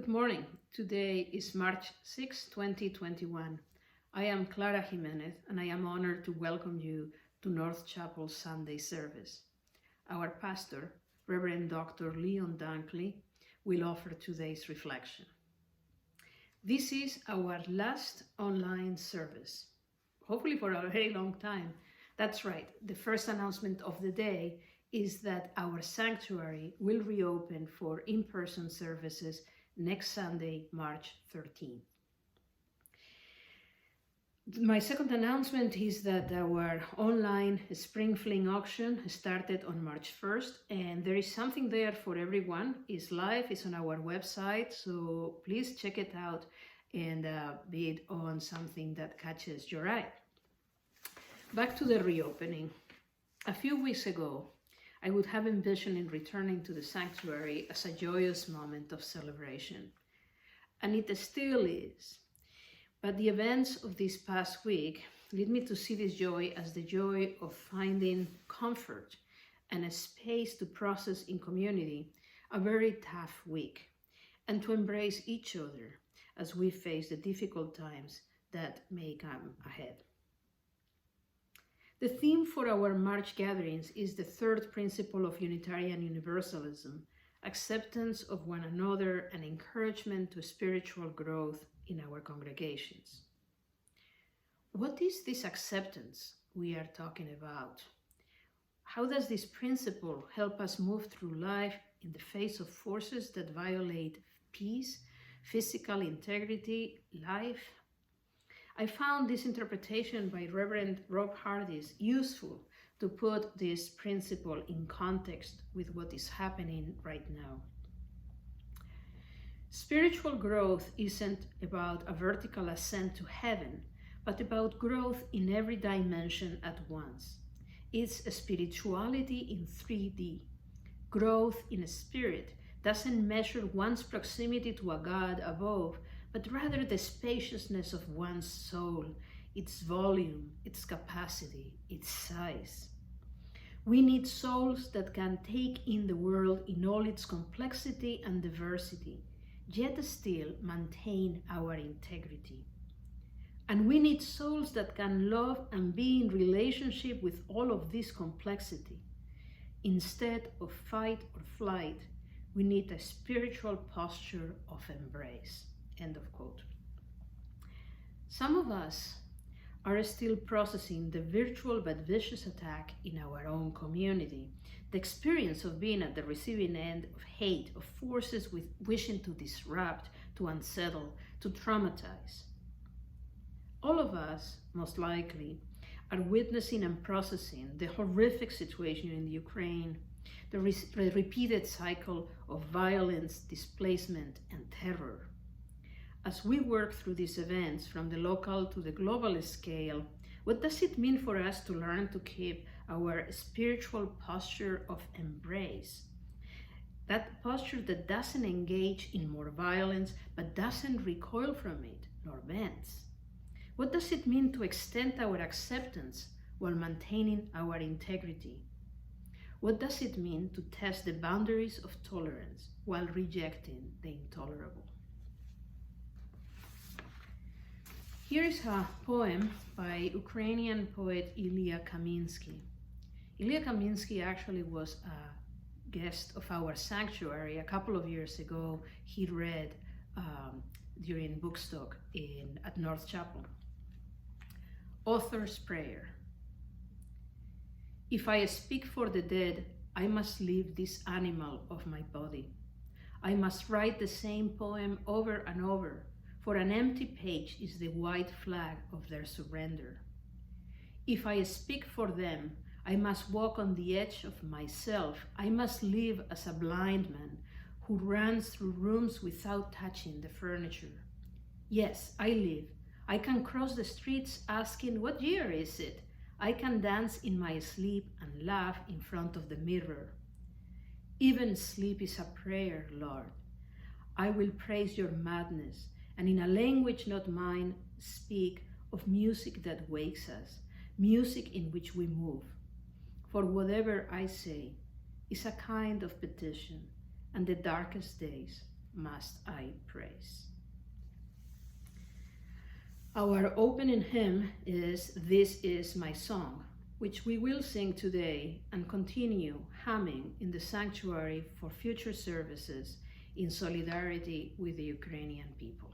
Good morning. Today is March 6, 2021. I am Clara Jimenez and I am honored to welcome you to North Chapel Sunday service. Our pastor, Reverend Dr. Leon Dunkley, will offer today's reflection. This is our last online service, hopefully for a very long time. That's right, the first announcement of the day is that our sanctuary will reopen for in-person services next Sunday, March 13th. My second announcement is that our online spring fling auction started on March 1st, and there is something there for everyone. It's live, it's on our website, so please check it out and bid on something that catches your eye. Back to the reopening. A few weeks ago, I would have envisioned returning to the sanctuary as a joyous moment of celebration. And it still is. But the events of this past week lead me to see this joy as the joy of finding comfort and a space to process in community a very tough week, and to embrace each other as we face the difficult times that may come ahead. The theme for our March gatherings is the third principle of Unitarian Universalism, acceptance of one another and encouragement to spiritual growth in our congregations. What is this acceptance we are talking about? How does this principle help us move through life in the face of forces that violate peace, physical integrity, life? I found this interpretation by Reverend Rob Hardis useful to put this principle in context with what is happening right now. Spiritual growth isn't about a vertical ascent to heaven, but about growth in every dimension at once. It's a spirituality in 3D. Growth in a spirit doesn't measure one's proximity to a God above, but rather the spaciousness of one's soul, its volume, its capacity, its size. We need souls that can take in the world in all its complexity and diversity, yet still maintain our integrity. And we need souls that can love and be in relationship with all of this complexity. Instead of fight or flight, we need a spiritual posture of embrace. End of quote. Some of us are still processing the virtual but vicious attack in our own community, the experience of being at the receiving end of hate, of forces with wishing to disrupt, to unsettle, to traumatize. All of us, most likely, are witnessing and processing the horrific situation in Ukraine, the repeated cycle of violence, displacement, and terror. As we work through these events from the local to the global scale, what does it mean for us to learn to keep our spiritual posture of embrace? That posture that doesn't engage in more violence, but doesn't recoil from it, nor bends. What does it mean to extend our acceptance while maintaining our integrity? What does it mean to test the boundaries of tolerance while rejecting the intolerable? Here is a poem by Ukrainian poet Ilya Kaminsky. Ilya Kaminsky actually was a guest of our sanctuary a couple of years ago. He read during Woodstock at North Chapel. Author's Prayer. If I speak for the dead, I must leave this animal of my body. I must write the same poem over and over, for an empty page is the white flag of their surrender. If I speak for them, I must walk on the edge of myself. I must live as a blind man who runs through rooms without touching the furniture. Yes, I live. I can cross the streets asking, what year is it? I can dance in my sleep and laugh in front of the mirror. Even sleep is a prayer, Lord. I will praise your madness, and in a language not mine, speak of music that wakes us, music in which we move. For whatever I say is a kind of petition, and the darkest days must I praise. Our opening hymn is This Is My Song, which we will sing today and continue humming in the sanctuary for future services in solidarity with the Ukrainian people.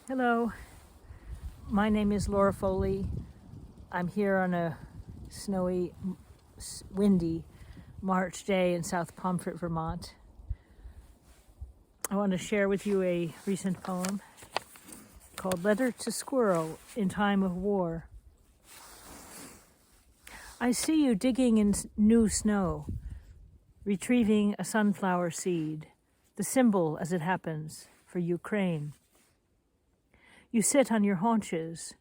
Hello, my name is Laura Foley. I'm here on a snowy, windy March day in South Pomfret, Vermont. I want to share with you a recent poem called Letter to Squirrel in Time of War. I see you digging in new snow, retrieving a sunflower seed, the symbol, as it happens, for Ukraine. You sit on your haunches,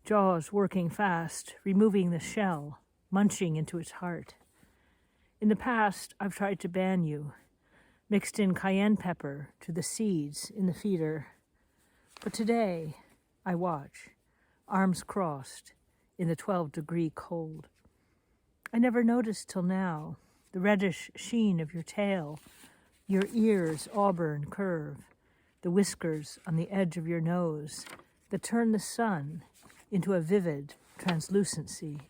jaws working fast, removing the shell, munching into its heart. In the past, I've tried to ban you, mixed in cayenne pepper to the seeds in the feeder. But today, I watch, arms crossed, in the 12-degree cold. I never noticed till now the reddish sheen of your tail, your ears' auburn curve, the whiskers on the edge of your nose that turn the sun into a vivid translucency.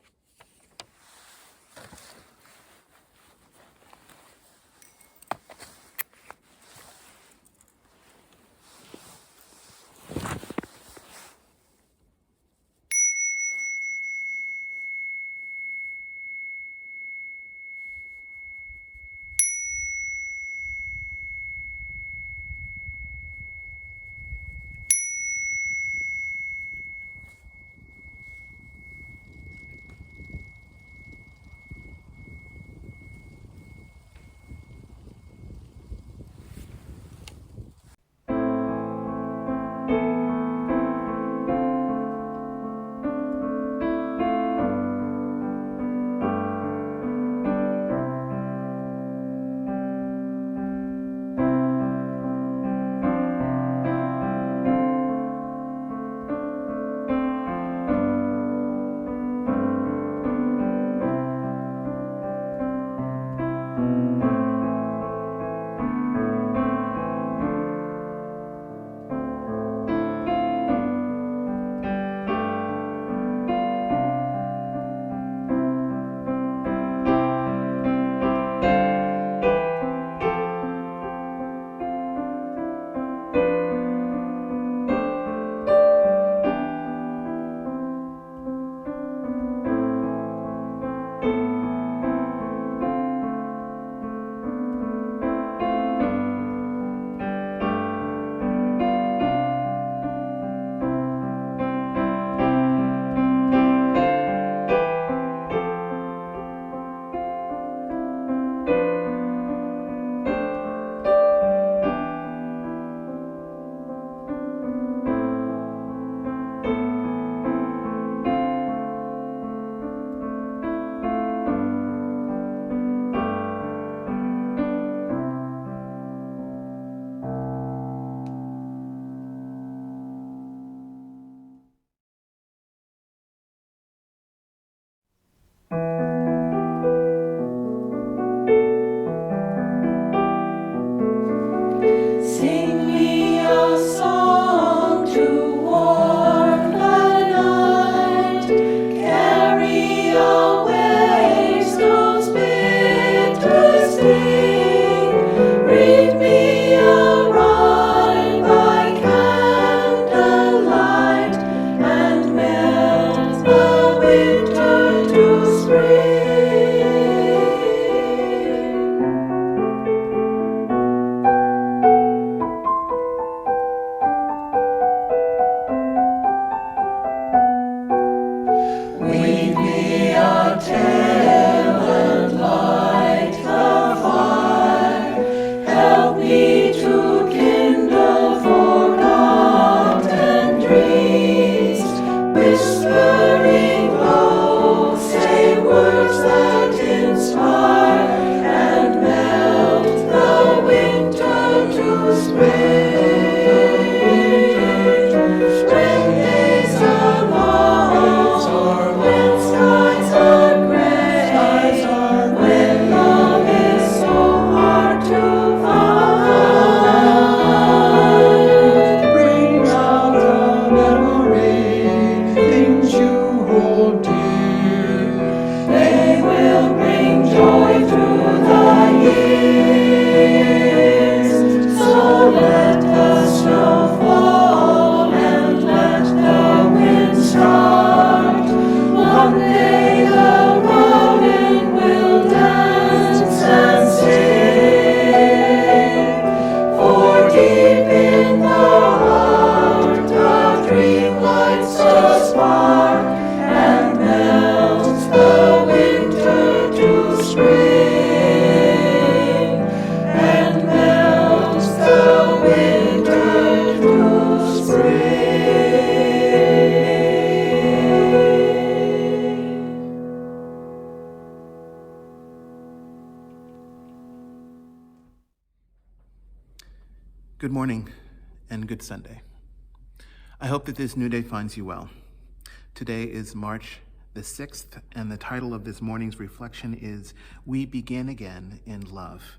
Sing me a song to warm the night, carry away snow's bitter sting. Read me a rhyme by candlelight, and melt the winter to spring. Weave me a tale and light the fire. Help me to kindle forgotten dreams. Whispering low, say words that inspire and melt the winter to spring. When days are long, when skies are gray, when love is so hard to find, bring out a memory, things you hold dear. They will bring joy through the years. So let the snow fall and let the wind start. One day the robin will dance and sing. For deep in the heart a dream lights a spark and melts the winter to spring. And melts the winter to spring. Good morning and good Sunday. I hope that this new day finds you well. Today is March the 6th, and the title of this morning's reflection is We Begin Again in Love.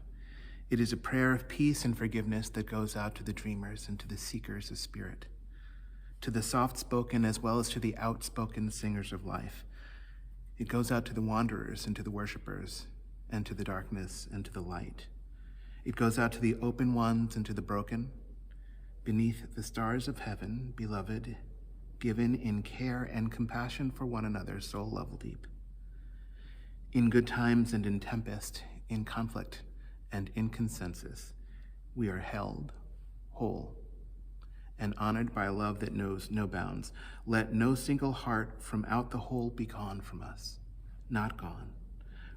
It is a prayer of peace and forgiveness that goes out to the dreamers and to the seekers of spirit, to the soft-spoken as well as to the outspoken singers of life. It goes out to the wanderers and to the worshipers, and to the darkness and to the light. It goes out to the open ones and to the broken. Beneath the stars of heaven, beloved, given in care and compassion for one another, soul level deep. In good times and in tempest, in conflict and in consensus, we are held whole and honored by a love that knows no bounds. Let no single heart from out the whole be gone from us, not gone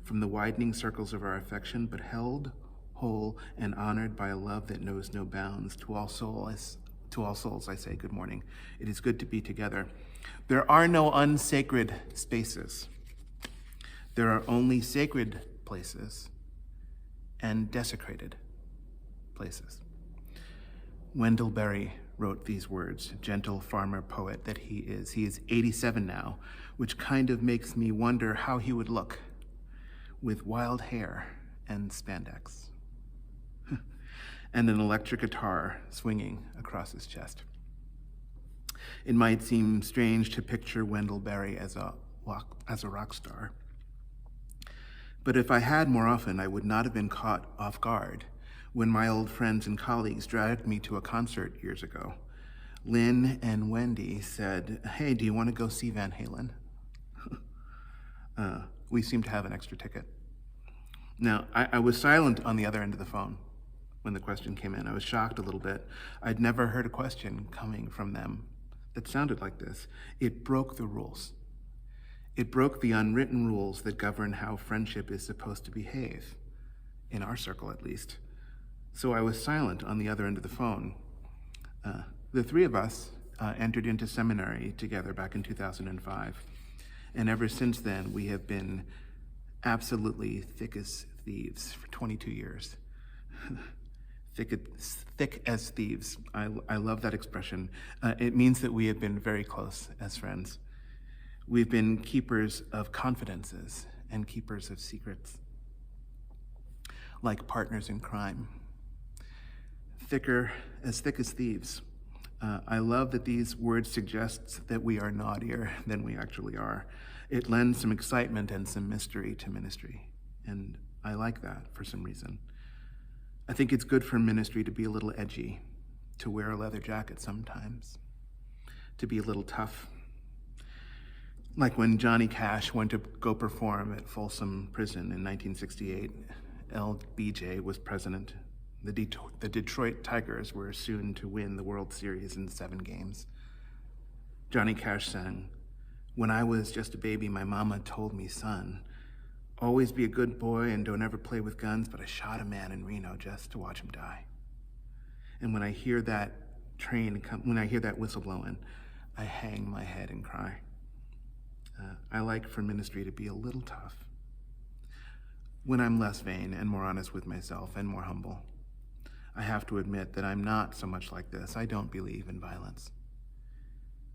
from the widening circles of our affection, but held whole and honored by a love that knows no bounds. To all souls I say good morning. It is good to be together. There are no unsacred spaces. There are only sacred places and desecrated places. Wendell Berry wrote these words, gentle farmer poet that he is. He is 87 now, which kind of makes me wonder how he would look with wild hair and spandex and an electric guitar swinging across his chest. It might seem strange to picture Wendell Berry as a rock star, but if I had more often, I would not have been caught off guard when my old friends and colleagues dragged me to a concert years ago. Lynn and Wendy said, "Hey, do you want to go see Van Halen?" We seem to have an extra ticket. Now, I was silent on the other end of the phone when the question came in. I was shocked a little bit. I'd never heard a question coming from them that sounded like this. It broke the rules. It broke the unwritten rules that govern how friendship is supposed to behave. in our circle at least. So I was silent on the other end of the phone. The three of us entered into seminary together back in 2005. And ever since then, we have been absolutely thick as thieves for 22 years. Thick as thieves. I love that expression. It means that we have been very close as friends. We've been keepers of confidences and keepers of secrets, like partners in crime. Thick as thieves. I love that these words suggest that we are naughtier than we actually are. It lends some excitement and some mystery to ministry, and I like that for some reason. I think it's good for ministry to be a little edgy, to wear a leather jacket sometimes, to be a little tough. Like when Johnny Cash went to go perform at Folsom Prison in 1968, LBJ was president. The Detroit Tigers were soon to win the World Series in 7 games. Johnny Cash sang, "When I was just a baby, my mama told me, son, always be a good boy and don't ever play with guns, but I shot a man in Reno just to watch him die." And when I hear that when I hear that whistle blowing, I hang my head and cry. I like for ministry to be a little tough. When I'm less vain and more honest with myself and more humble, I have to admit that I'm not so much like this. I don't believe in violence.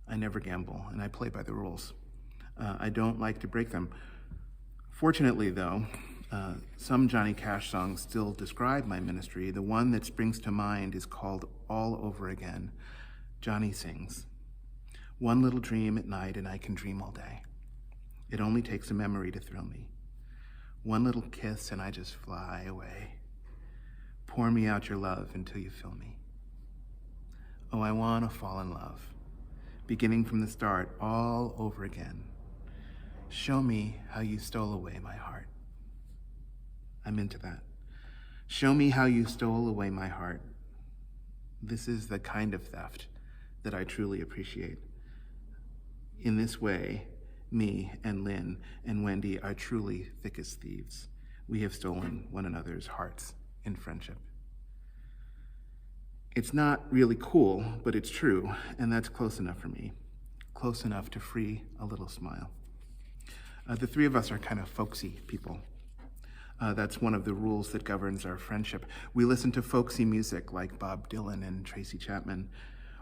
I never gamble, and I play by the rules. I don't like to break them. Fortunately, though, some Johnny Cash songs still describe my ministry. The one that springs to mind is called All Over Again. Johnny sings, "One little dream at night and I can dream all day. It only takes a memory to thrill me. One little kiss and I just fly away. Pour me out your love until you fill me. Oh, I want to fall in love, beginning from the start all over again. Show me how you stole away my heart." I'm into that. Show me how you stole away my heart. This is the kind of theft that I truly appreciate. In this way, me and Lynn and Wendy are truly thick as thieves. We have stolen one another's hearts in friendship. It's not really cool, but it's true, and that's close enough for me. Close enough to free a little smile. The three of us are kind of folksy people. That's one of the rules that governs our friendship. We listen to folksy music like Bob Dylan and Tracy Chapman.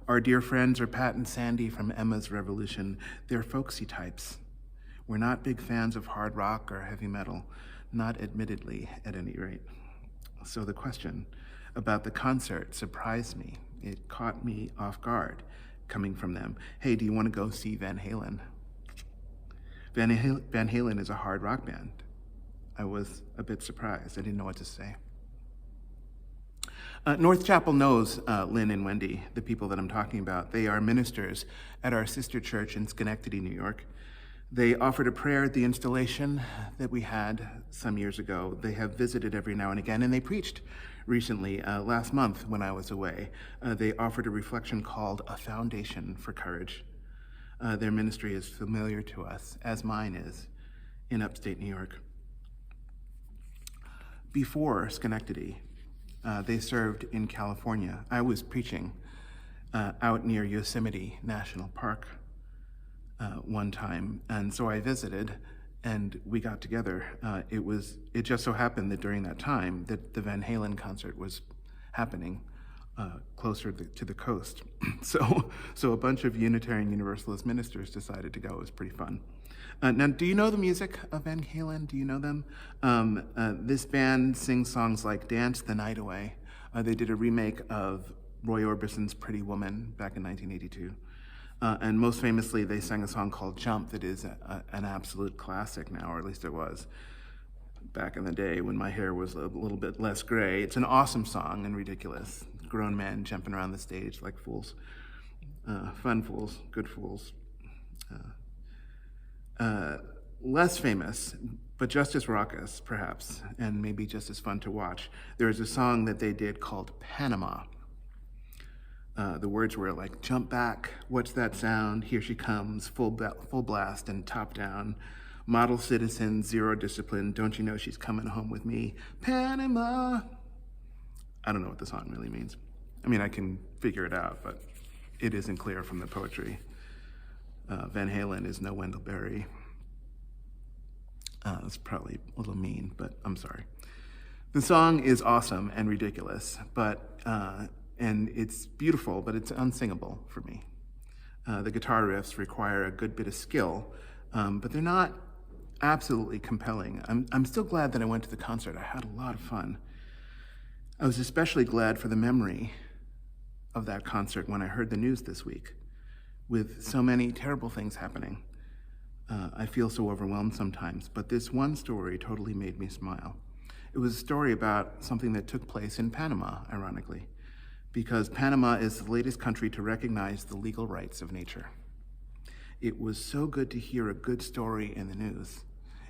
Our dear friends are Pat and Sandy from Emma's Revolution. They're folksy types. We're not big fans of hard rock or heavy metal, not admittedly at any rate. So the question about the concert surprised me. It caught me off guard coming from them. Hey, do you want to go see Van Halen? Van Halen is a hard rock band. I was a bit surprised. I didn't know what to say. North Chapel knows Lynn and Wendy, the people that I'm talking about. They are ministers at our sister church in Schenectady, New York. They offered a prayer at the installation that we had some years ago. They have visited every now and again, and they preached recently, last month when I was away. They offered a reflection called A Foundation for Courage. Their ministry is familiar to us, as mine is, in upstate New York. Before Schenectady, they served in California. I was preaching out near Yosemite National Park one time, and so I visited, and we got together. It just so happened that during that time that the Van Halen concert was happening closer to the coast. So a bunch of Unitarian Universalist ministers decided to go. It was pretty fun. Now, do you know the music of Van Halen? Do you know them? This band sings songs like Dance the Night Away. They did a remake of Roy Orbison's Pretty Woman back in 1982. And most famously, they sang a song called Jump that is an absolute classic now, or at least it was back in the day when my hair was a little bit less gray. It's an awesome song and ridiculous. Grown men jumping around the stage like fools. Fun fools, good fools. Less famous, but just as raucous, perhaps, and maybe just as fun to watch, there is a song that they did called Panama. The words were like, "Jump back, what's that sound? Here she comes, full blast and top down. Model citizen, zero discipline, don't you know she's coming home with me? Panama. I don't know what the song really means. I mean, I can figure it out, but it isn't clear from the poetry. Van Halen is no Wendell Berry. That's probably a little mean, but I'm sorry. The song is awesome and ridiculous, and it's beautiful, but it's unsingable for me. The guitar riffs require a good bit of skill, but they're not absolutely compelling. I'm still glad that I went to the concert. I had a lot of fun. I was especially glad for the memory of that concert when I heard the news this week. With so many terrible things happening, I feel so overwhelmed sometimes, but this one story totally made me smile. It was a story about something that took place in Panama, ironically, because Panama is the latest country to recognize the legal rights of nature. It was so good to hear a good story in the news.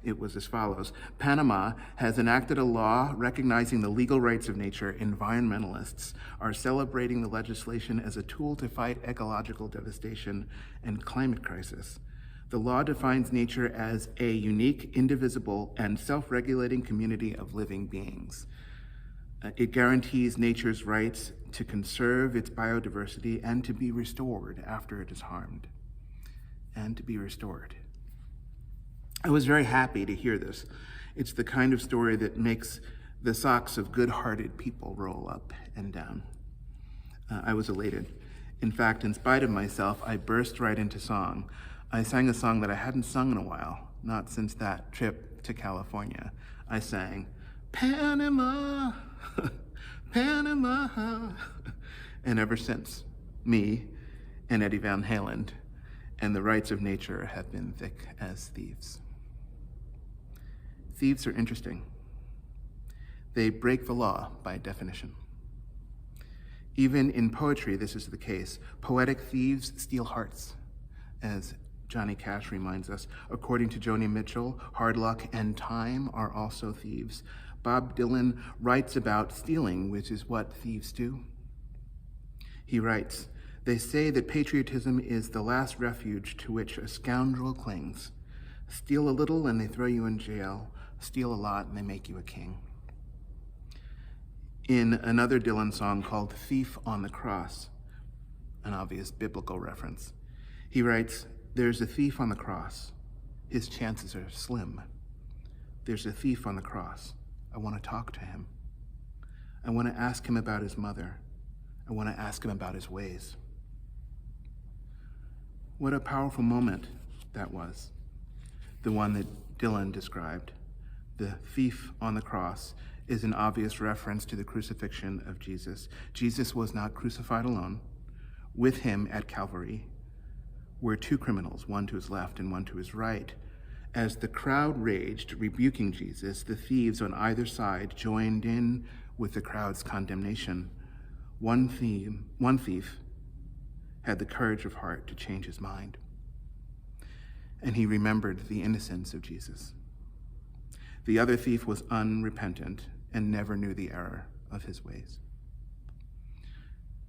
It was as follows. Panama has enacted a law recognizing the legal rights of nature. Environmentalists are celebrating the legislation as a tool to fight ecological devastation and climate crisis. The law defines nature as a unique, indivisible, and self-regulating community of living beings. It guarantees nature's rights to conserve its biodiversity and to be restored after it is harmed. And to be restored. I was very happy to hear this. It's the kind of story that makes the socks of good-hearted people roll up and down. I was elated. In fact, in spite of myself, I burst right into song. I sang a song that I hadn't sung in a while, not since that trip to California. I sang, Panama, Panama. And ever since, me and Eddie Van Halen and the rights of nature have been thick as thieves. Thieves are interesting. They break the law by definition. Even in poetry, this is the case. Poetic thieves steal hearts, as Johnny Cash reminds us. According to Joni Mitchell, hard luck and time are also thieves. Bob Dylan writes about stealing, which is what thieves do. He writes, "They say that patriotism is the last refuge to which a scoundrel clings. Steal a little and they throw you in jail. Steal a lot and they make you a king." In another Dylan song called Thief on the Cross, an obvious biblical reference, he writes, "There's a thief on the cross. His chances are slim. There's a thief on the cross. I want to talk to him. I want to ask him about his mother. I want to ask him about his ways." What a powerful moment that was, the one that Dylan described. The thief on the cross is an obvious reference to the crucifixion of Jesus. Jesus was not crucified alone. With him at Calvary were two criminals, one to his left and one to his right. As the crowd raged, rebuking Jesus, the thieves on either side joined in with the crowd's condemnation. One thief had the courage of heart to change his mind, and he remembered the innocence of Jesus. The other thief was unrepentant and never knew the error of his ways.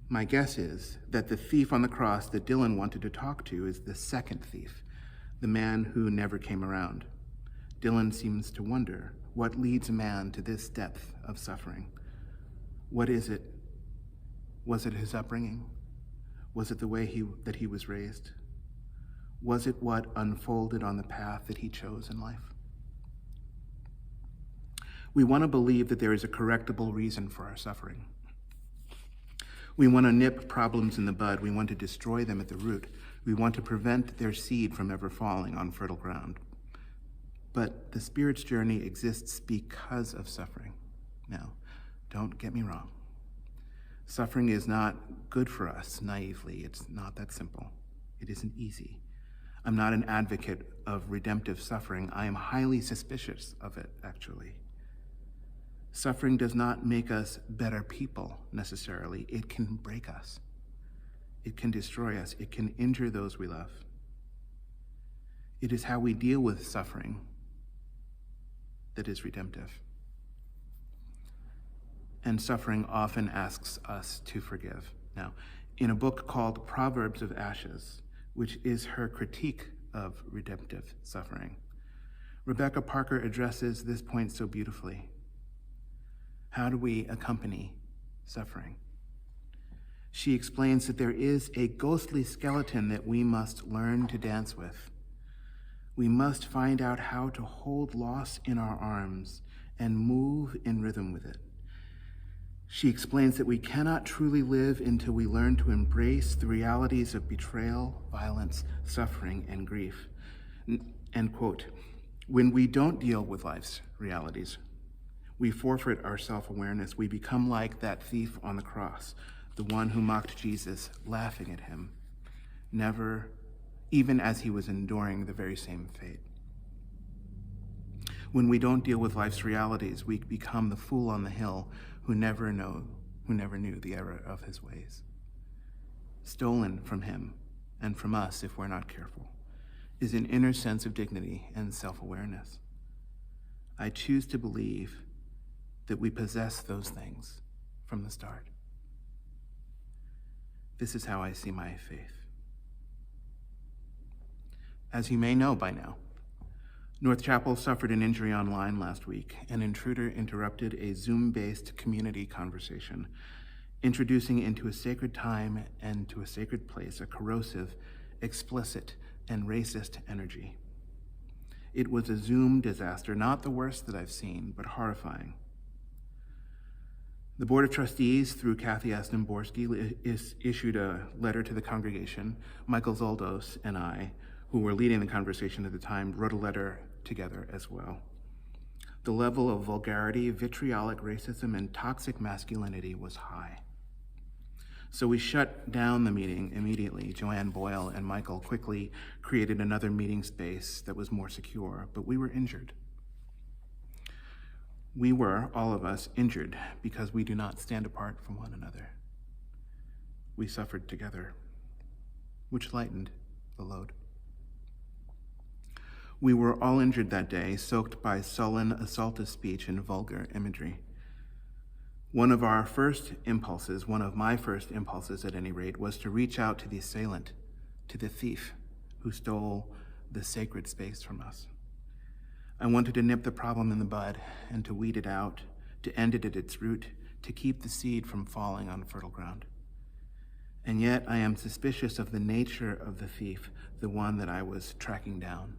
My guess is that the thief on the cross that Dylan wanted to talk to is the second thief, the man who never came around. Dylan seems to wonder, what leads a man to this depth of suffering? What is it? Was it his upbringing? Was it the way that he was raised? Was it what unfolded on the path that he chose in life? We want to believe that there is a correctable reason for our suffering. We want to nip problems in the bud. We want to destroy them at the root. We want to prevent their seed from ever falling on fertile ground. But the Spirit's journey exists because of suffering. Now, don't get me wrong. Suffering is not good for us naively. It's not that simple. It isn't easy. I'm not an advocate of redemptive suffering. I am highly suspicious of it, actually. Suffering does not make us better people, necessarily. It can break us. It can destroy us. It can injure those we love. It is how we deal with suffering that is redemptive. And suffering often asks us to forgive. Now, in a book called Proverbs of Ashes, which is her critique of redemptive suffering, Rebecca Parker addresses this point so beautifully. How do we accompany suffering? She explains that there is a ghostly skeleton that we must learn to dance with. We must find out how to hold loss in our arms and move in rhythm with it. She explains that we cannot truly live until we learn to embrace the realities of betrayal, violence, suffering, and grief. End quote. When we don't deal with life's realities, we forfeit our self-awareness. We become like that thief on the cross, the one who mocked Jesus, laughing at him, never, even as he was enduring the very same fate. When we don't deal with life's realities, we become the fool on the hill who never knew the error of his ways. Stolen from him, and from us if we're not careful, is an inner sense of dignity and self-awareness. I choose to believe that we possess those things from the start. This is how I see my faith. As you may know by now, North Chapel suffered an injury online last week. An intruder interrupted a Zoom-based community conversation, introducing into a sacred time and to a sacred place a corrosive, explicit, and racist energy. It was a Zoom disaster, not the worst that I've seen, but horrifying. The Board of Trustees, through Kathy Aston-Borski, issued a letter to the congregation. Michael Zoldos and I, who were leading the conversation at the time, wrote a letter together as well. The level of vulgarity, vitriolic racism, and toxic masculinity was high. So we shut down the meeting immediately. Joanne Boyle and Michael quickly created another meeting space that was more secure, but we were injured. We were, all of us, injured because we do not stand apart from one another. We suffered together, which lightened the load. We were all injured that day, soaked by sullen, assaultive speech and vulgar imagery. One of my first impulses at any rate, was to reach out to the assailant, to the thief who stole the sacred space from us. I wanted to nip the problem in the bud and to weed it out, to end it at its root, to keep the seed from falling on fertile ground. And yet I am suspicious of the nature of the thief, the one that I was tracking down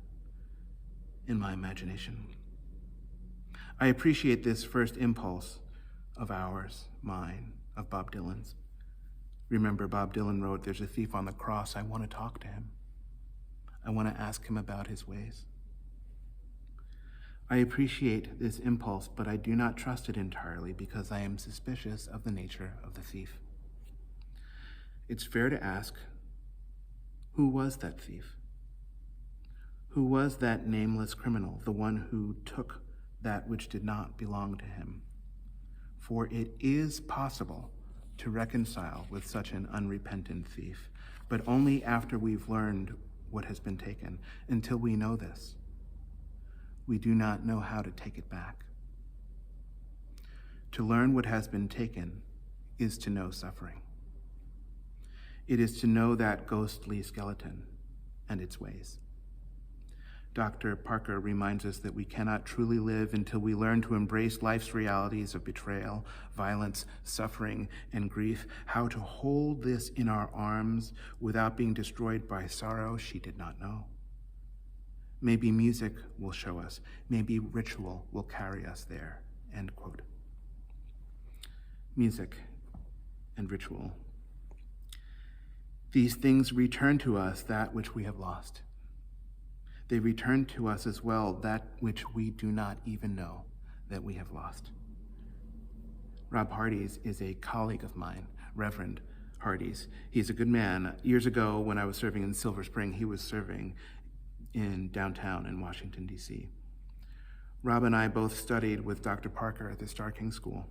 in my imagination. I appreciate this first impulse of ours, mine, of Bob Dylan's. Remember, Bob Dylan wrote, "There's a thief on the cross. I want to talk to him. I want to ask him about his ways." I appreciate this impulse, but I do not trust it entirely because I am suspicious of the nature of the thief. It's fair to ask, who was that thief? Who was that nameless criminal, the one who took that which did not belong to him? For it is possible to reconcile with such an unrepentant thief, but only after we've learned what has been taken. Until we know this, we do not know how to take it back. To learn what has been taken is to know suffering. It is to know that ghostly skeleton and its ways. Dr. Parker reminds us that we cannot truly live until we learn to embrace life's realities of betrayal, violence, suffering, and grief, how to hold this in our arms without being destroyed by sorrow she did not know. Maybe music will show us. Maybe ritual will carry us there. End quote. Music and ritual. These things return to us that which we have lost. They return to us as well that which we do not even know that we have lost. Rob Hardy's is a colleague of mine, Reverend Hardy's. He's a good man. Years ago, when I was serving in Silver Spring, he was serving in downtown in Washington, D.C. Rob and I both studied with Dr. Parker at the Starr King School.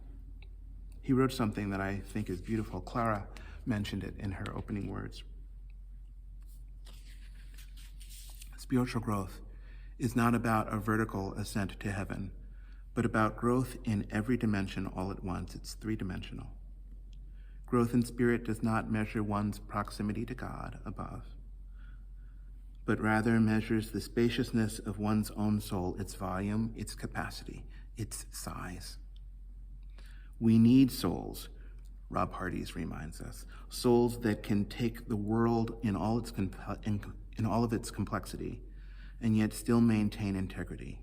He wrote something that I think is beautiful. Clara mentioned it in her opening words. Spiritual growth is not about a vertical ascent to heaven, but about growth in every dimension all at once. It's three-dimensional. Growth in spirit does not measure one's proximity to God above, but rather measures the spaciousness of one's own soul, its volume, its capacity, its size. We need souls, Rob Hardy's reminds us, souls that can take the world in all of its complexity and yet still maintain integrity.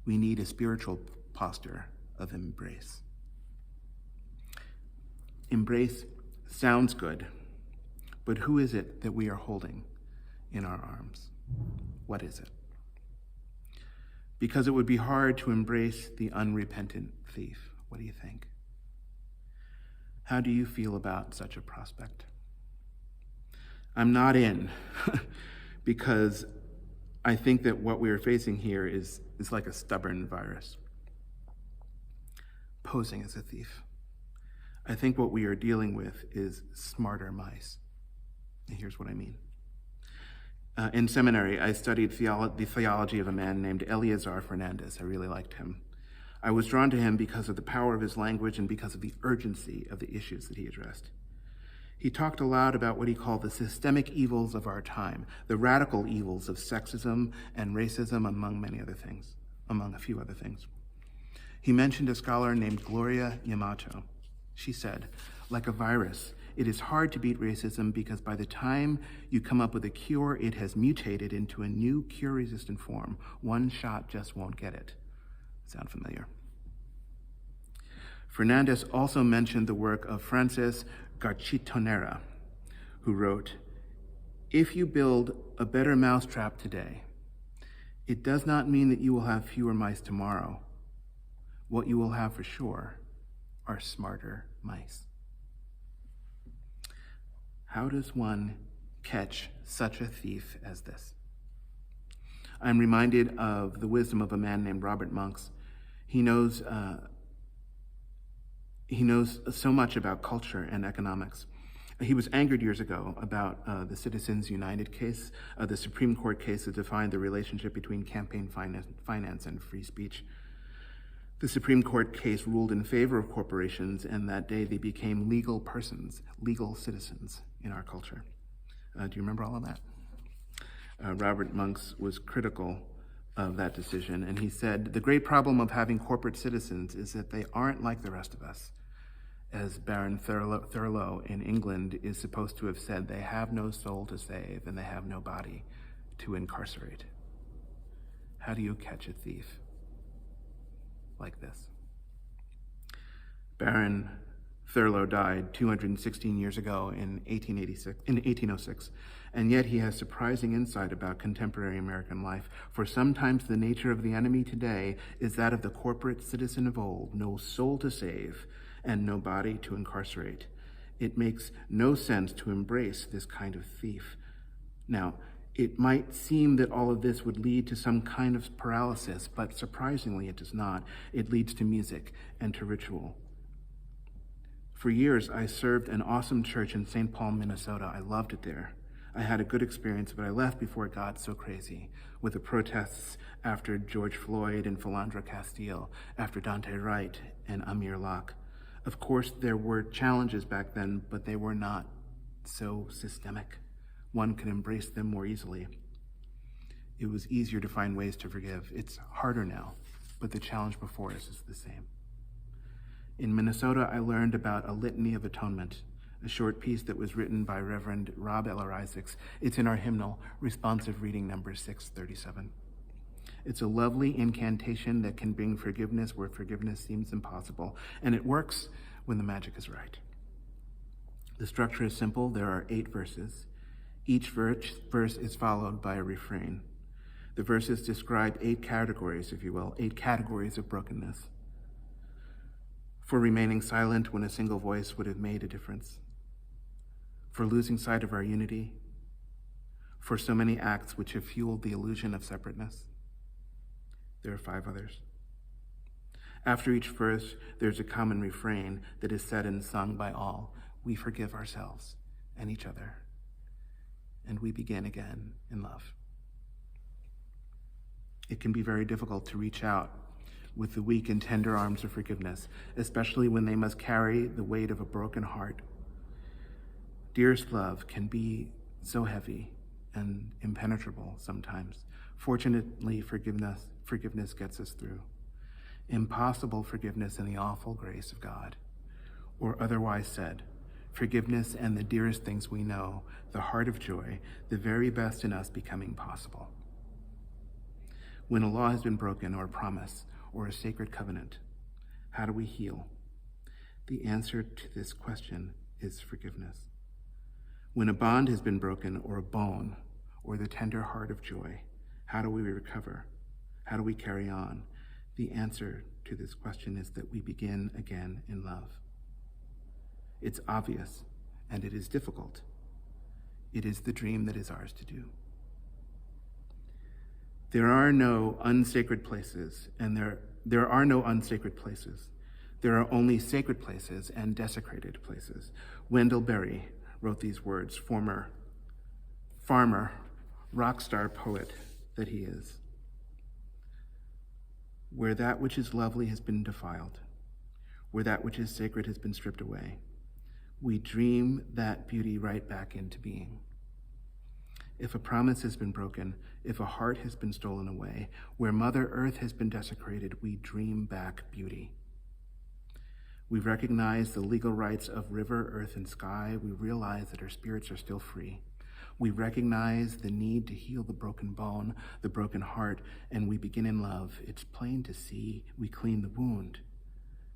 We need a spiritual posture of embrace. Embrace sounds good, but who is it that we are holding in our arms? What is it? Because it would be hard to embrace the unrepentant thief. What do you think? How do you feel about such a prospect? I'm not in, because I think that what we are facing here is like a stubborn virus, posing as a thief. I think what we are dealing with is smarter mice. And here's what I mean. In seminary, I studied the theology of a man named Eleazar Fernandez. I really liked him. I was drawn to him because of the power of his language and because of the urgency of the issues that he addressed. He talked aloud about what he called the systemic evils of our time, the radical evils of sexism and racism, among a few other things. He mentioned a scholar named Gloria Yamato. She said, like a virus, it is hard to beat racism because by the time you come up with a cure, it has mutated into a new cure-resistant form. One shot just won't get it. Sound familiar? Fernandez also mentioned the work of Frances Garchitonera, who wrote, "If you build a better mousetrap today, it does not mean that you will have fewer mice tomorrow. What you will have for sure are smarter mice." How does one catch such a thief as this? I'm reminded of the wisdom of a man named Robert Monks. He knows so much about culture and economics. He was angered years ago about the Citizens United case, the Supreme Court case that defined the relationship between campaign finance and free speech. The Supreme Court case ruled in favor of corporations, and that day they became legal persons, legal citizens in our culture. Do you remember all of that? Robert Monks was critical of that decision, and he said, "The great problem of having corporate citizens is that they aren't like the rest of us. As Baron Thurlow in England is supposed to have said, they have no soul to save and they have no body to incarcerate." How do you catch a thief like this? Baron Thurlow died 216 years ago in 1806, and yet he has surprising insight about contemporary American life. For sometimes the nature of the enemy today is that of the corporate citizen of old, no soul to save and no body to incarcerate. It makes no sense to embrace this kind of thief. Now, it might seem that all of this would lead to some kind of paralysis, but surprisingly it does not. It leads to music and to ritual. For years, I served an awesome church in St. Paul, Minnesota. I loved it there. I had a good experience, but I left before it got so crazy, with the protests after George Floyd and Philandra Castile, after Dante Wright and Amir Locke. Of course, there were challenges back then, but they were not so systemic. One could embrace them more easily. It was easier to find ways to forgive. It's harder now, but the challenge before us is the same. In Minnesota, I learned about a litany of atonement, a short piece that was written by Reverend Rob Eller Isaacs. It's in our hymnal, responsive reading number 637. It's a lovely incantation that can bring forgiveness where forgiveness seems impossible, and it works when the magic is right. The structure is simple. There are 8 verses. Each verse is followed by a refrain. The verses describe 8 categories, if you will, 8 categories of brokenness. For remaining silent when a single voice would have made a difference. For losing sight of our unity. For so many acts which have fueled the illusion of separateness. There are 5 others. After each verse, there's a common refrain that is said and sung by all. We forgive ourselves and each other. And we begin again in love. It can be very difficult to reach out with the weak and tender arms of forgiveness, especially when they must carry the weight of a broken heart. Dearest love can be so heavy and impenetrable sometimes. Fortunately, forgiveness gets us through. Impossible forgiveness in the awful grace of God. Or otherwise said, forgiveness and the dearest things we know, the heart of joy, the very best in us becoming possible. When a law has been broken, or a promise, or a sacred covenant, how do we heal? The answer to this question is forgiveness. When a bond has been broken, or a bone, or the tender heart of joy, how do we recover? How do we carry on? The answer to this question is that we begin again in love. It's obvious, and it is difficult. It is the dream that is ours to do. There are no unsacred places, and there are no unsacred places. There are only sacred places and desecrated places. Wendell Berry wrote these words, former farmer, rock star poet that he is. Where that which is lovely has been defiled, where that which is sacred has been stripped away, we dream that beauty right back into being. If a promise has been broken, if a heart has been stolen away, where Mother Earth has been desecrated, we dream back beauty. We recognize the legal rights of river, earth, and sky. We realize that our spirits are still free. We recognize the need to heal the broken bone, the broken heart, and we begin in love. It's plain to see. We clean the wound.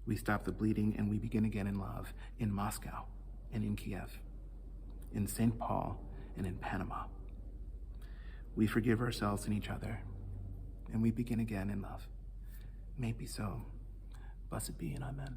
We stop the bleeding, and we begin again in love, in Moscow and in Kiev, in St. Paul and in Panama. We forgive ourselves and each other, and we begin again in love. May it be so. Blessed be, and amen.